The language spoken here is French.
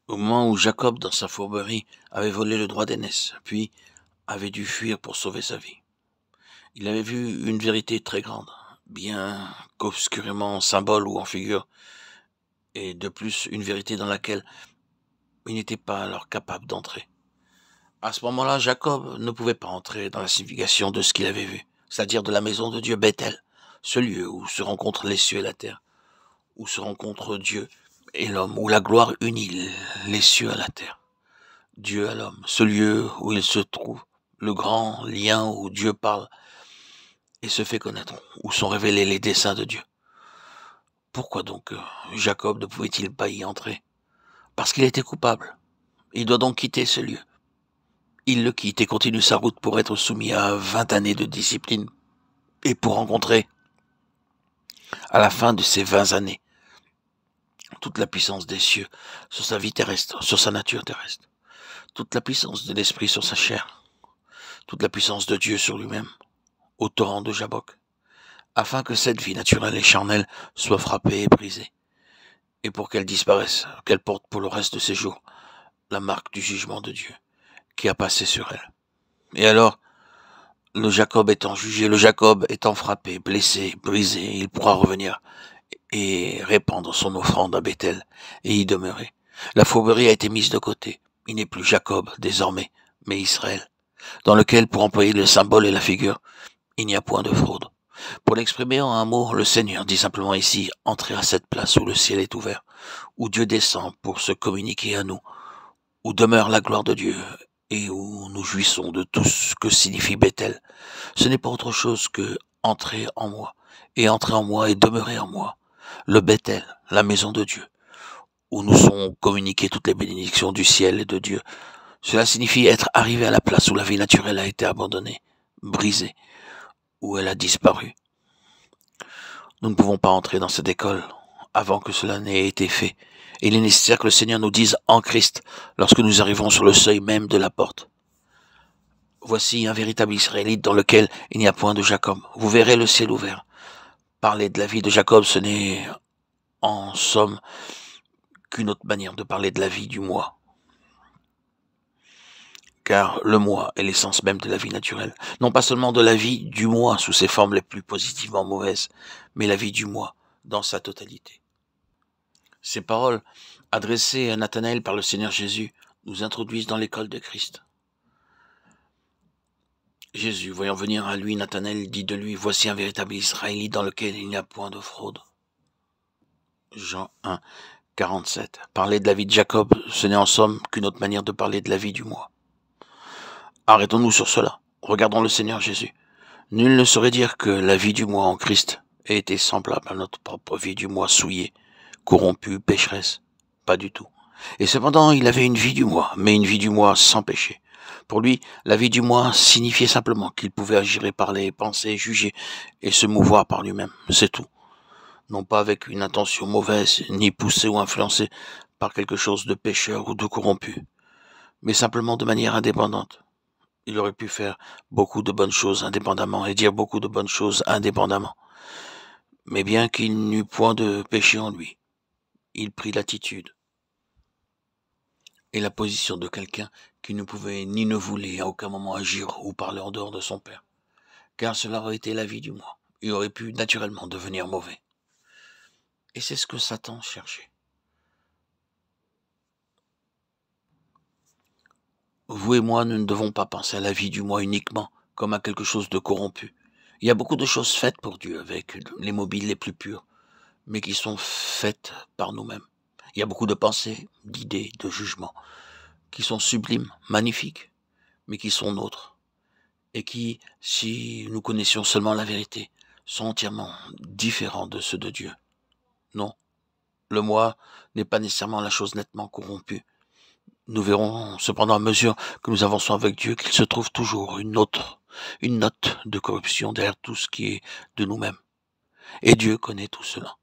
Au moment où Jacob, dans sa fourberie, avait volé le droit d'aînesse, puis avait dû fuir pour sauver sa vie. Il avait vu une vérité très grande, bien qu'obscurément en symbole ou en figure, et de plus une vérité dans laquelle il n'était pas alors capable d'entrer. À ce moment-là, Jacob ne pouvait pas entrer dans la signification de ce qu'il avait vu, c'est-à-dire de la maison de Dieu Bethel, ce lieu où se rencontrent les cieux et la terre, où se rencontrent Dieu et l'homme, où la gloire unit les cieux à la terre. Dieu à l'homme, ce lieu où il se trouve, le grand lien où Dieu parle et se fait connaître, où sont révélés les desseins de Dieu. Pourquoi donc Jacob ne pouvait-il pas y entrer? Parce qu'il était coupable. Il doit donc quitter ce lieu. Il le quitte et continue sa route pour être soumis à 20 années de discipline et pour rencontrer, à la fin de ces 20 années, toute la puissance des cieux sur sa vie terrestre, sur sa nature terrestre, toute la puissance de l'esprit sur sa chair, toute la puissance de Dieu sur lui-même, au torrent de Jabbok, afin que cette vie naturelle et charnelle soit frappée et brisée, et pour qu'elle disparaisse, qu'elle porte pour le reste de ses jours la marque du jugement de Dieu qui a passé sur elle. Et alors, le Jacob étant jugé, le Jacob étant frappé, blessé, brisé, il pourra revenir et répandre son offrande à Bethel et y demeurer. La fourberie a été mise de côté. Il n'est plus Jacob désormais, mais Israël, dans lequel, pour employer le symbole et la figure, il n'y a point de fraude. Pour l'exprimer en un mot, le Seigneur dit simplement ici, entrez à cette place où le ciel est ouvert, où Dieu descend pour se communiquer à nous, où demeure la gloire de Dieu et où nous jouissons de tout ce que signifie Bethel. Ce n'est pas autre chose que entrer en moi, et entrer en moi et demeurer en moi. Le Bethel, la maison de Dieu, où nous sont communiquées toutes les bénédictions du ciel et de Dieu. Cela signifie être arrivé à la place où la vie naturelle a été abandonnée, brisée, où elle a disparu. Nous ne pouvons pas entrer dans cette école avant que cela n'ait été fait. Et il est nécessaire que le Seigneur nous dise en Christ lorsque nous arrivons sur le seuil même de la porte. Voici un véritable Israélite dans lequel il n'y a point de Jacob. Vous verrez le ciel ouvert. Parler de la vie de Jacob, ce n'est en somme qu'une autre manière de parler de la vie du moi. Car le moi est l'essence même de la vie naturelle. Non pas seulement de la vie du moi sous ses formes les plus positivement mauvaises, mais la vie du moi dans sa totalité. Ces paroles, adressées à Nathanaël par le Seigneur Jésus, nous introduisent dans l'école de Christ. Jésus, voyant venir à lui Nathanaël, dit de lui, voici un véritable Israélite dans lequel il n'y a point de fraude. Jean 1, 47. Parler de la vie de Jacob, ce n'est en somme qu'une autre manière de parler de la vie du moi. Arrêtons-nous sur cela. Regardons le Seigneur Jésus. Nul ne saurait dire que la vie du moi en Christ ait été semblable à notre propre vie du moi souillée, corrompue, pécheresse. Pas du tout. Et cependant, il avait une vie du moi, mais une vie du moi sans péché. Pour lui, la vie du moi signifiait simplement qu'il pouvait agir et parler, penser, juger et se mouvoir par lui-même. C'est tout. Non pas avec une intention mauvaise, ni poussé ou influencé par quelque chose de pécheur ou de corrompu, mais simplement de manière indépendante. Il aurait pu faire beaucoup de bonnes choses indépendamment et dire beaucoup de bonnes choses indépendamment. Mais bien qu'il n'eût point de péché en lui, il prit l'attitude et la position de quelqu'un qui ne pouvait ni ne voulait à aucun moment agir ou parler en dehors de son Père. Car cela aurait été la vie du moi. Il aurait pu naturellement devenir mauvais. Et c'est ce que Satan cherchait. Vous et moi, nous ne devons pas penser à la vie du moi uniquement comme à quelque chose de corrompu. Il y a beaucoup de choses faites pour Dieu avec les mobiles les plus purs, mais qui sont faites par nous-mêmes. Il y a beaucoup de pensées, d'idées, de jugements, qui sont sublimes, magnifiques, mais qui sont nôtres, et qui, si nous connaissions seulement la vérité, sont entièrement différents de ceux de Dieu. Non, le moi n'est pas nécessairement la chose nettement corrompue. Nous verrons cependant à mesure que nous avançons avec Dieu qu'il se trouve toujours une note de corruption derrière tout ce qui est de nous-mêmes. Et Dieu connaît tout cela.